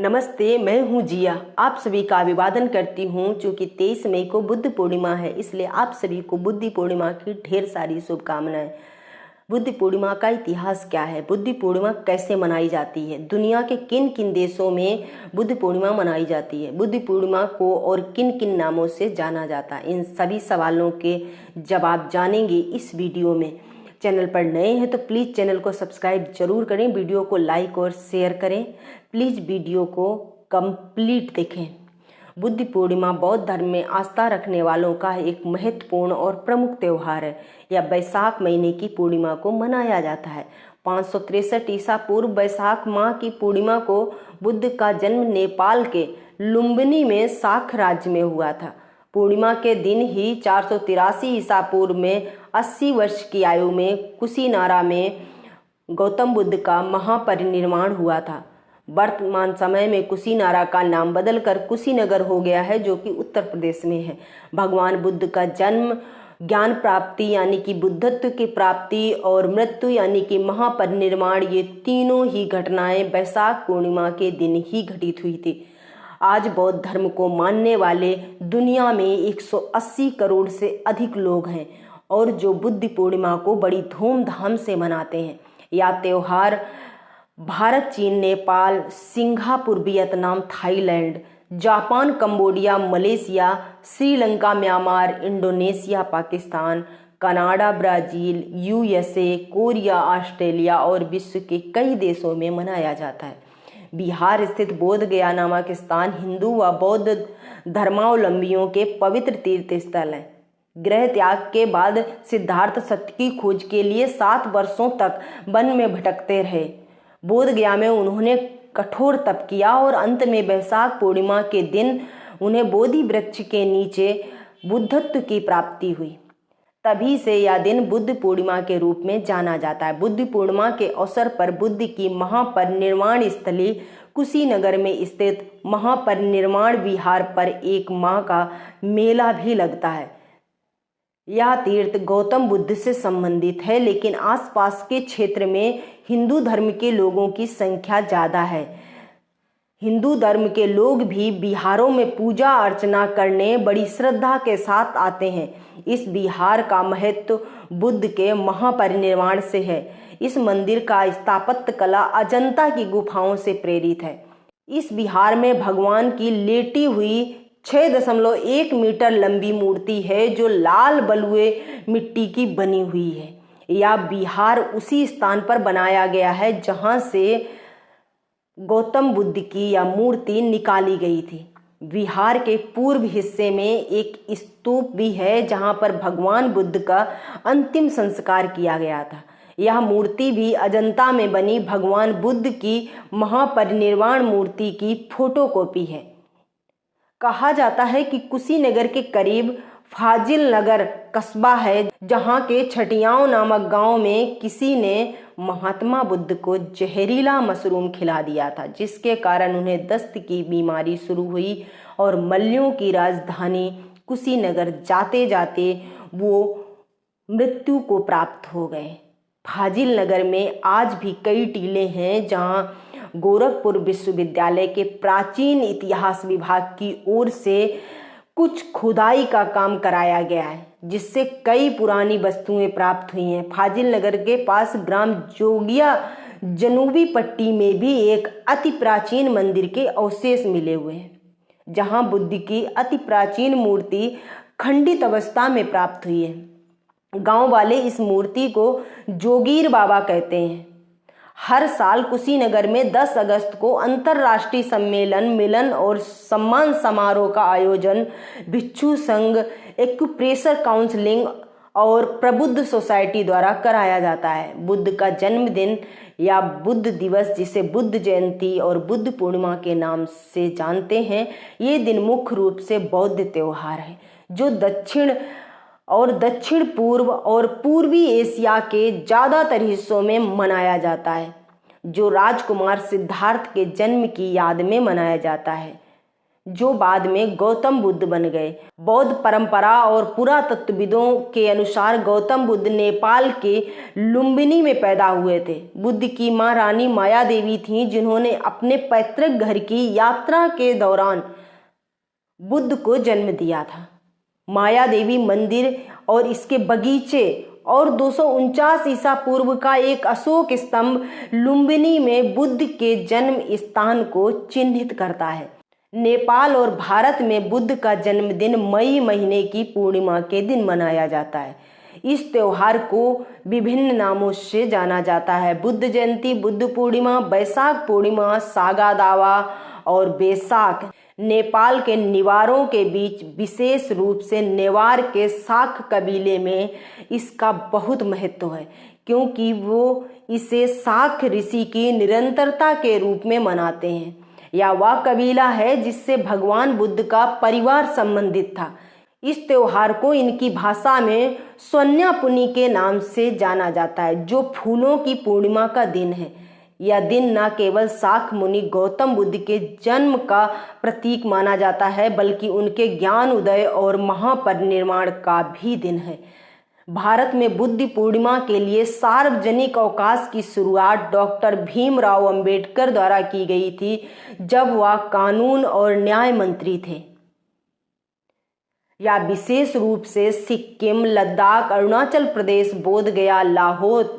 नमस्ते, मैं हूँ जिया। आप सभी का अभिवादन करती हूँ। चूँकि 23 मई को बुद्ध पूर्णिमा है, इसलिए आप सभी को बुद्ध पूर्णिमा की ढेर सारी शुभकामनाएं। बुद्ध पूर्णिमा का इतिहास क्या है? बुद्ध पूर्णिमा कैसे मनाई जाती है? दुनिया के किन किन देशों में बुद्ध पूर्णिमा मनाई जाती है? बुद्ध पूर्णिमा को और किन किन नामों से जाना जाता है? इन सभी सवालों के जवाब जानेंगे इस वीडियो में। चैनल पर नए हैं तो प्लीज़ चैनल को सब्सक्राइब जरूर करें, वीडियो को लाइक और शेयर करें। प्लीज़ वीडियो को कंप्लीट देखें। बुद्ध पूर्णिमा बौद्ध धर्म में आस्था रखने वालों का एक महत्वपूर्ण और प्रमुख त्यौहार है। यह वैशाख महीने की पूर्णिमा को मनाया जाता है। 563 ईसा पूर्व वैशाख माह की पूर्णिमा को बुद्ध का जन्म नेपाल के लुम्बिनी में शाक राज्य में हुआ था। पूर्णिमा के दिन ही 483 ईसा पूर्व में 80 वर्ष की आयु में कुशीनारा में गौतम बुद्ध का महापरिनिर्वाण हुआ था। वर्तमान समय में कुशीनारा का नाम बदलकर कुशीनगर हो गया है, जो कि उत्तर प्रदेश में है। भगवान बुद्ध का जन्म, ज्ञान प्राप्ति यानी कि बुद्धत्व की प्राप्ति और मृत्यु यानी कि महापरिनिर्वाण, ये तीनों ही घटनाएं वैशाख पूर्णिमा के दिन ही घटित हुई थी। आज बौद्ध धर्म को मानने वाले दुनिया में 180 करोड़ से अधिक लोग हैं और जो बुद्ध पूर्णिमा को बड़ी धूमधाम से मनाते हैं। यह त्यौहार भारत, चीन, Nepal, Singapore, Vietnam, Thailand, Japan, Cambodia, Malaysia, Sri Lanka, Myanmar, Indonesia, Pakistan, Canada, Brazil, USA, Korea, Australia और विश्व के कई देशों में मनाया जाता है। बिहार स्थित बोध गया नामक स्थान हिंदू व बौद्ध धर्मावलंबियों के पवित्र तीर्थ स्थल है। गृह त्याग के बाद सिद्धार्थ सत्य की खोज के लिए 7 वर्षों तक वन में भटकते रहे। बोध गया में उन्होंने कठोर तप किया और अंत में वैशाख पूर्णिमा के दिन उन्हें बोधि वृक्ष के नीचे बुद्धत्व की प्राप्ति हुई। तभी से यह दिन बुद्ध पूर्णिमा के रूप में जाना जाता है। बुद्ध पूर्णिमा के अवसर पर बुद्ध की महापरिनिर्वाण स्थली कुशीनगर में स्थित महापरिनिर्वाण विहार पर एक माह का मेला भी लगता है। यह तीर्थ गौतम बुद्ध से संबंधित है, लेकिन आसपास के क्षेत्र में हिंदू धर्म के लोगों की संख्या ज़्यादा है। हिंदू धर्म के लोग भी बिहारों में पूजा अर्चना करने बड़ी श्रद्धा के साथ आते हैं। इस विहार का महत्व बुद्ध के महापरिनिर्वाण से है। इस मंदिर का स्थापत्य कला अजंता की गुफाओं से प्रेरित है। इस विहार में भगवान की लेटी हुई 6.1 मीटर लंबी मूर्ति है, जो लाल बलुए मिट्टी की बनी हुई है। यह विहार उसी स्थान पर बनाया गया है जहां से गौतम बुद्ध की यह मूर्ति निकाली गई थी। विहार के पूर्व हिस्से में एक स्तूप भी है जहां पर भगवान बुद्ध का अंतिम संस्कार किया गया था। यह मूर्ति भी अजंता में बनी भगवान बुद्ध की महापरिनिर्वाण मूर्ति की फोटोकॉपी है। कहा जाता है कि कुशीनगर के करीब फाजिल नगर कस्बा है, जहां के छटियाओं नामक गांव में किसी ने महात्मा बुद्ध को जहरीला मशरूम खिला दिया था, जिसके कारण उन्हें दस्त की बीमारी शुरू हुई और मल्यों की राजधानी कुशीनगर जाते जाते वो मृत्यु को प्राप्त हो गए। फाजिल नगर में आज भी कई टीले हैं जहां गोरखपुर विश्वविद्यालय के प्राचीन इतिहास विभाग की ओर से कुछ खुदाई का काम कराया गया है, जिससे कई पुरानी वस्तुएं प्राप्त हुई हैं। फाजिल नगर के पास ग्राम जोगिया जनूबी पट्टी में भी एक अति प्राचीन मंदिर के अवशेष मिले हुए हैं, जहां बुद्ध की अति प्राचीन मूर्ति खंडित अवस्था में प्राप्त हुई है। गांव वाले इस मूर्ति को जोगीर बाबा कहते हैं। हर साल कुशीनगर में 10 अगस्त को अंतर्राष्ट्रीय सम्मेलन, मिलन और सम्मान समारोह का आयोजन भिक्षु संघ, एक्यूप्रेशर काउंसिलिंग और प्रबुद्ध सोसाइटी द्वारा कराया जाता है। बुद्ध का जन्मदिन या बुद्ध दिवस, जिसे बुद्ध जयंती और बुद्ध पूर्णिमा के नाम से जानते हैं, ये दिन मुख्य रूप से बौद्ध त्यौहार है, जो दक्षिण पूर्व और पूर्वी एशिया के ज़्यादातर हिस्सों में मनाया जाता है, जो राजकुमार सिद्धार्थ के जन्म की याद में मनाया जाता है, जो बाद में गौतम बुद्ध बन गए। बौद्ध परंपरा और पुरातत्वविदों के अनुसार गौतम बुद्ध नेपाल के लुम्बिनी में पैदा हुए थे। बुद्ध की मां रानी माया देवी थीं, जिन्होंने अपने पैतृक घर की यात्रा के दौरान बुद्ध को जन्म दिया था। माया देवी मंदिर और इसके बगीचे और 249 ईसा पूर्व का एक अशोक स्तंभ लुम्बिनी में बुद्ध के जन्म स्थान को चिन्हित करता है। नेपाल और भारत में बुद्ध का जन्मदिन मई महीने की पूर्णिमा के दिन मनाया जाता है। इस त्योहार को विभिन्न नामों से जाना जाता है। बुद्ध जयंती, बुद्ध पूर्णिमा, बैसाख पूर्णिमा, सागा दावा और बैसाख। नेपाल के निवारों के बीच, विशेष रूप से नेवार के साख कबीले में इसका बहुत महत्व है, क्योंकि वो इसे साख ऋषि की निरंतरता के रूप में मनाते हैं। यह वह कबीला है जिससे भगवान बुद्ध का परिवार संबंधित था। इस त्योहार को इनकी भाषा में स्वन्यापुनी के नाम से जाना जाता है, जो फूलों की पूर्णिमा का दिन है। यह दिन न केवल शाक्य मुनि गौतम बुद्ध के जन्म का प्रतीक माना जाता है, बल्कि उनके ज्ञान उदय और महापरिनिर्वाण का भी दिन है। भारत में बुद्ध पूर्णिमा के लिए सार्वजनिक अवकाश की शुरुआत डॉक्टर भीमराव अंबेडकर द्वारा की गई थी, जब वह कानून और न्याय मंत्री थे। या विशेष रूप से सिक्किम, लद्दाख, अरुणाचल प्रदेश, बोधगया, लाहौर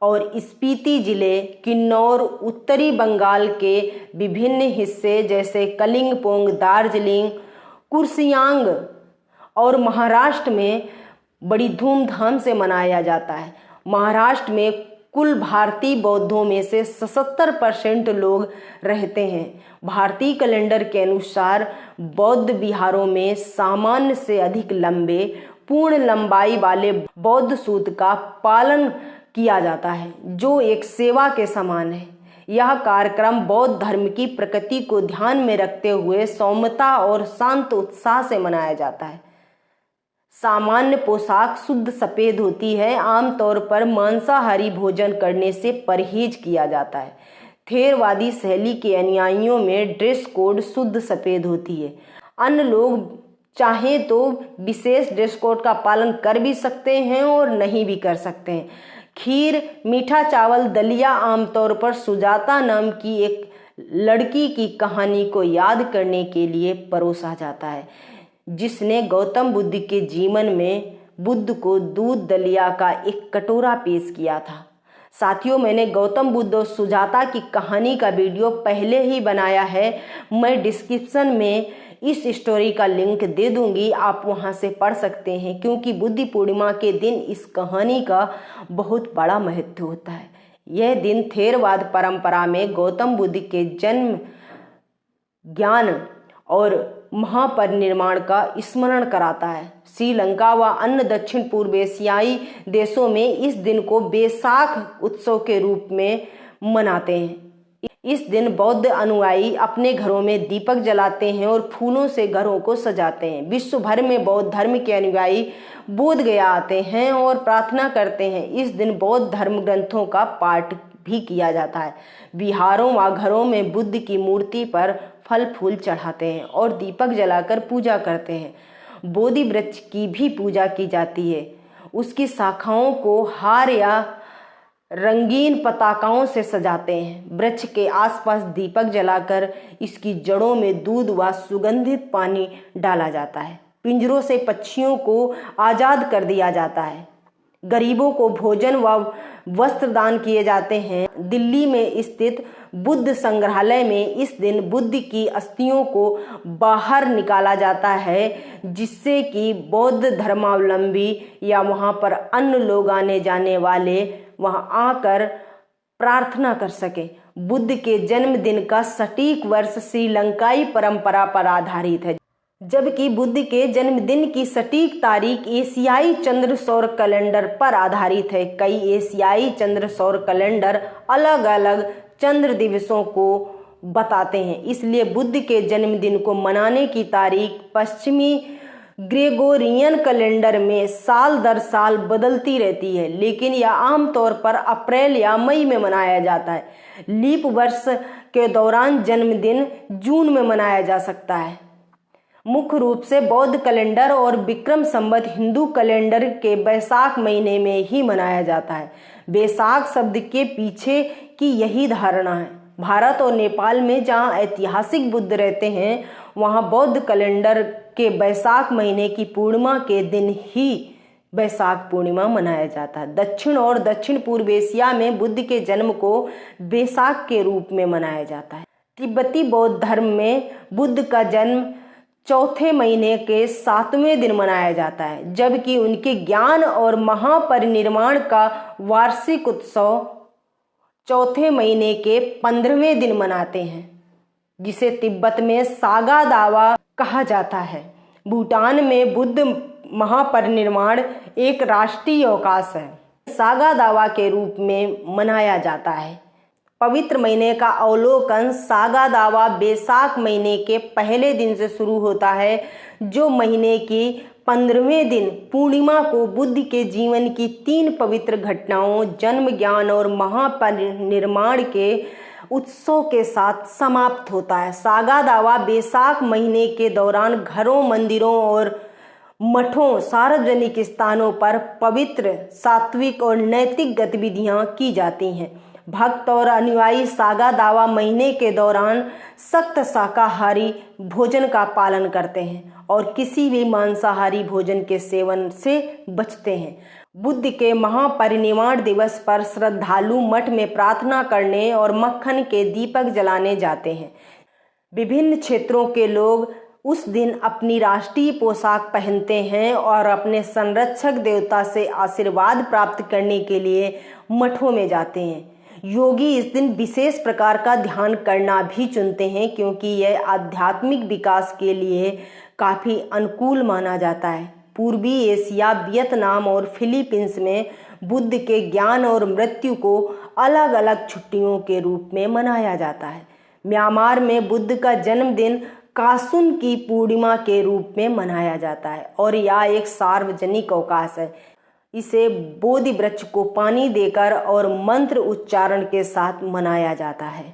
और स्पीति जिले, किन्नौर, उत्तरी बंगाल के विभिन्न हिस्से जैसे कलिंगपोंग, दार्जिलिंग, कुर्सियांग और महाराष्ट्र में बड़ी धूमधाम से मनाया जाता है। महाराष्ट्र में कुल भारतीय बौद्धों में से 77% लोग रहते हैं। भारतीय कैलेंडर के अनुसार बौद्ध विहारों में सामान्य से अधिक लंबे पूर्ण लंबाई वाले बौद्ध सूत्र का पालन किया जाता है, जो एक सेवा के समान है। यह कार्यक्रम बौद्ध धर्म की प्रकृति को ध्यान में रखते हुए सौम्यता और शांत उत्साह से मनाया जाता है। सामान्य पोशाक शुद्ध सफ़ेद होती है। आमतौर पर मांसाहारी भोजन करने से परहेज किया जाता है। थेरवादी शैली के अनुयायियों में ड्रेस कोड शुद्ध सफ़ेद होती है। अन्य लोग चाहें तो विशेष ड्रेस कोड का पालन कर भी सकते हैं और नहीं भी कर सकते हैं। खीर, मीठा चावल, दलिया आमतौर पर सुजाता नाम की एक लड़की की कहानी को याद करने के लिए परोसा जाता है, जिसने गौतम बुद्ध के जीवन में बुद्ध को दूध दलिया का एक कटोरा पेश किया था। साथियों, मैंने गौतम बुद्ध और सुजाता की कहानी का वीडियो पहले ही बनाया है। मैं डिस्क्रिप्शन में इस स्टोरी का लिंक दे दूंगी, आप वहां से पढ़ सकते हैं, क्योंकि बुद्ध पूर्णिमा के दिन इस कहानी का बहुत बड़ा महत्व होता है। यह दिन थेरवाद परंपरा में गौतम बुद्ध के जन्म, ज्ञान और महापरिनिर्वाण का स्मरण कराता है। श्रीलंका व अन्य दक्षिण पूर्व एशियाई देशों में इस दिन को बैसाख उत्सव के रूप में मनाते हैं। इस दिन बौद्ध अनुयायी अपने घरों में दीपक जलाते हैं और फूलों से घरों को सजाते हैं। विश्व भर में बौद्ध धर्म के अनुयायी बोधगया आते हैं और प्रार्थना करते हैं। इस दिन बौद्ध धर्म ग्रंथों का पाठ भी किया जाता है। विहारों व घरों में बुद्ध की मूर्ति पर फल फूल चढ़ाते हैं और दीपक जलाकर पूजा करते हैं। बोधि वृक्ष की भी पूजा की जाती है। उसकी शाखाओं को हार या रंगीन पताकाओं से सजाते हैं। वृक्ष के आसपास दीपक जलाकर इसकी जड़ों में दूध व सुगंधित पानी डाला जाता है। पिंजरों से पक्षियों को आज़ाद कर दिया जाता है। गरीबों को भोजन व वस्त्र दान किए जाते हैं। दिल्ली में स्थित बुद्ध संग्रहालय में इस दिन बुद्ध की अस्थियों को बाहर निकाला जाता है, जिससे कि बौद्ध धर्मावलंबी या वहां पर अन्य लोग आने जाने वाले वहां आकर प्रार्थना कर सके। बुद्ध के जन्मदिन का सटीक वर्ष श्रीलंकाई परंपरा पर आधारित है, जबकि बुद्ध के जन्मदिन की सटीक तारीख एशियाई चंद्र सौर कैलेंडर पर आधारित है। कई एशियाई चंद्र सौर कैलेंडर अलग अलग चंद्र दिवसों को बताते हैं, इसलिए बुद्ध के जन्मदिन को मनाने की तारीख पश्चिमी ग्रेगोरियन कैलेंडर में साल दर साल बदलती रहती है, लेकिन यह आमतौर पर अप्रैल या मई में मनाया जाता है। लीप वर्ष के दौरान जन्मदिन जून में मनाया जा सकता है। मुख्य रूप से बौद्ध कैलेंडर और विक्रम संवत हिंदू कैलेंडर के बैसाख महीने में ही मनाया जाता है। बैसाख शब्द के पीछे की यही धारणा है। भारत और नेपाल में जहाँ ऐतिहासिक बुद्ध रहते हैं, वहाँ बौद्ध कैलेंडर के बैसाख महीने की पूर्णिमा के दिन ही बैसाख पूर्णिमा मनाया जाता है। दक्षिण और दक्षिण पूर्व एशिया में बुद्ध के जन्म को बैसाख के रूप में मनाया जाता है। तिब्बती बौद्ध धर्म में बुद्ध का जन्म चौथे महीने के 7वें दिन मनाया जाता है, जबकि उनके ज्ञान और महापरिनिर्वाण का वार्षिक उत्सव चौथे महीने के 15वें दिन मनाते हैं, जिसे तिब्बत में सागा दावा कहा जाता है। भूटान में बुद्ध महापरिनिर्वाण एक राष्ट्रीय अवकाश है, सागा दावा के रूप में मनाया जाता है। पवित्र महीने का अवलोकन सागा दावा बैसाख महीने के पहले दिन से शुरू होता है, जो महीने की 15वें दिन पूर्णिमा को बुद्ध के जीवन की 3 पवित्र घटनाओं जन्म, ज्ञान और महापरिनिर्वाण के उत्सव के साथ समाप्त होता है। सागा दावा बैसाख महीने के दौरान घरों, मंदिरों और मठों, सार्वजनिक स्थानों पर पवित्र, सात्विक और नैतिक गतिविधियां की जाती हैं। भक्त और अनुयायी सागा दावा महीने के दौरान सख्त शाकाहारी भोजन का पालन करते हैं और किसी भी मांसाहारी भोजन के सेवन से बचते हैं। बुद्ध के महापरिनिर्वाण दिवस पर श्रद्धालु मठ में प्रार्थना करने और मक्खन के दीपक जलाने जाते हैं। विभिन्न क्षेत्रों के लोग उस दिन अपनी राष्ट्रीय पोशाक पहनते हैं और अपने संरक्षक देवता से आशीर्वाद प्राप्त करने के लिए मठों में जाते हैं। योगी इस दिन विशेष प्रकार का ध्यान करना भी चुनते हैं, क्योंकि यह आध्यात्मिक विकास के लिए काफ़ी अनुकूल माना जाता है। पूर्वी एशिया, वियतनाम और फिलीपींस में बुद्ध के ज्ञान और मृत्यु को अलग अलग छुट्टियों के रूप में मनाया जाता है। म्यांमार में बुद्ध का जन्मदिन कासुन की पूर्णिमा के रूप में मनाया जाता है और यह एक सार्वजनिक अवकाश है। इसे बोधि वृक्ष को पानी देकर और मंत्र उच्चारण के साथ मनाया जाता है।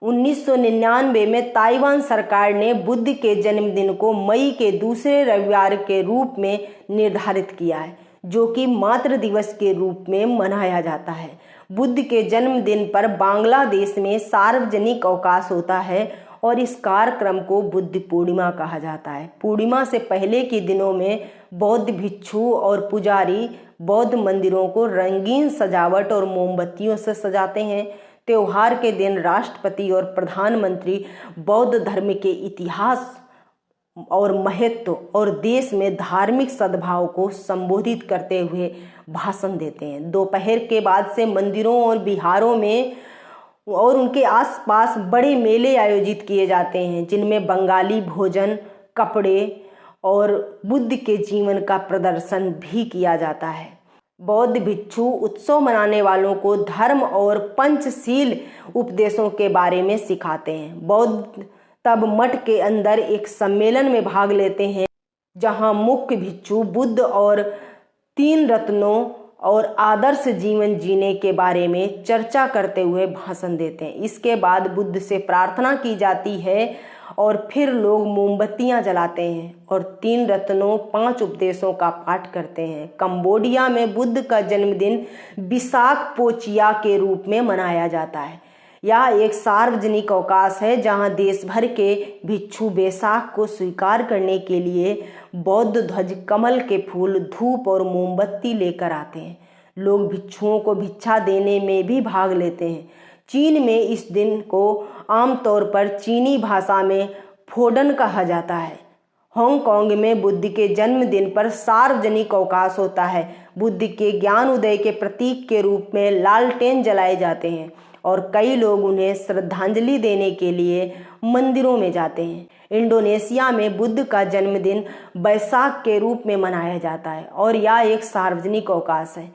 1999 में ताइवान सरकार ने बुद्ध के जन्मदिन को मई के दूसरे रविवार के रूप में निर्धारित किया है, जो कि मातृ दिवस के रूप में मनाया जाता है। बुद्ध के जन्मदिन पर बांग्लादेश में सार्वजनिक अवकाश होता है और इस कार्यक्रम को बुद्ध पूर्णिमा कहा जाता है। पूर्णिमा से पहले के दिनों में बौद्ध भिक्षु और पुजारी बौद्ध मंदिरों को रंगीन सजावट और मोमबत्तियों से सजाते हैं। त्योहार के दिन राष्ट्रपति और प्रधानमंत्री बौद्ध धर्म के इतिहास और महत्व और देश में धार्मिक सद्भाव को संबोधित करते हुए भाषण देते हैं। दोपहर के बाद से मंदिरों और विहारों में और उनके आसपास बड़े मेले आयोजित किए जाते हैं, जिनमें बंगाली भोजन, कपड़े और बुद्ध के जीवन का प्रदर्शन भी किया जाता है। बौद्ध भिक्षु उत्सव मनाने वालों को धर्म और पंचशील उपदेशों के बारे में सिखाते हैं। बौद्ध तब मठ के अंदर एक सम्मेलन में भाग लेते हैं, जहां मुख्य भिक्षु बुद्ध और 3 रत्नों और आदर्श जीवन जीने के बारे में चर्चा करते हुए भाषण देते हैं। इसके बाद बुद्ध से प्रार्थना की जाती है और फिर लोग मोमबत्तियां जलाते हैं और 3 रत्नों 5 उपदेशों का पाठ करते हैं। कंबोडिया में बुद्ध का जन्मदिन विसाख पोचिया के रूप में मनाया जाता है। यह एक सार्वजनिक अवकाश है, जहां देश भर के भिक्षु बैसाख को स्वीकार करने के लिए बौद्ध ध्वज, कमल के फूल, धूप और मोमबत्ती लेकर आते हैं। लोग भिक्षुओं को भिक्षा देने में भी भाग लेते हैं। चीन में इस दिन को आमतौर पर चीनी भाषा में फोडन कहा जाता है। हांगकांग में बुद्ध के जन्मदिन पर सार्वजनिक अवकाश होता है। बुद्ध के ज्ञान उदय के प्रतीक के रूप में लालटेन जलाए जाते हैं और कई लोग उन्हें श्रद्धांजलि देने के लिए मंदिरों में जाते हैं। इंडोनेशिया में बुद्ध का जन्मदिन बैसाख के रूप में मनाया जाता है और यह एक सार्वजनिक अवकाश है।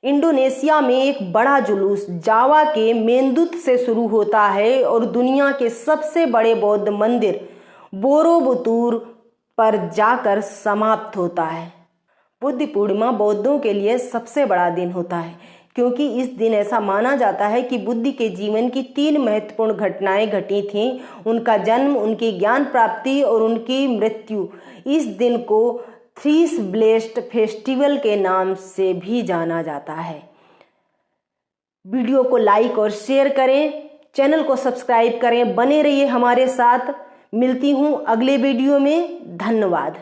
इंडोनेशिया में एक बड़ा जुलूस जावा के मेंदुत से शुरू होता है और दुनिया के सबसे बड़े बौद्ध मंदिर बोरोबुदुर पर जाकर समाप्त होता है। बुद्ध पूर्णिमा बौद्धों के लिए सबसे बड़ा दिन होता है, क्योंकि इस दिन ऐसा माना जाता है कि बुद्ध के जीवन की 3 महत्वपूर्ण घटनाएं घटी थीं, उनका जन्म, उनकी ज्ञान प्राप्ति और उनकी मृत्यु। इस दिन को थ्रीस ब्लेस्ड फेस्टिवल के नाम से भी जाना जाता है। वीडियो को लाइक और शेयर करें, चैनल को सब्सक्राइब करें, बने रहिए हमारे साथ। मिलती हूँ अगले वीडियो में। धन्यवाद।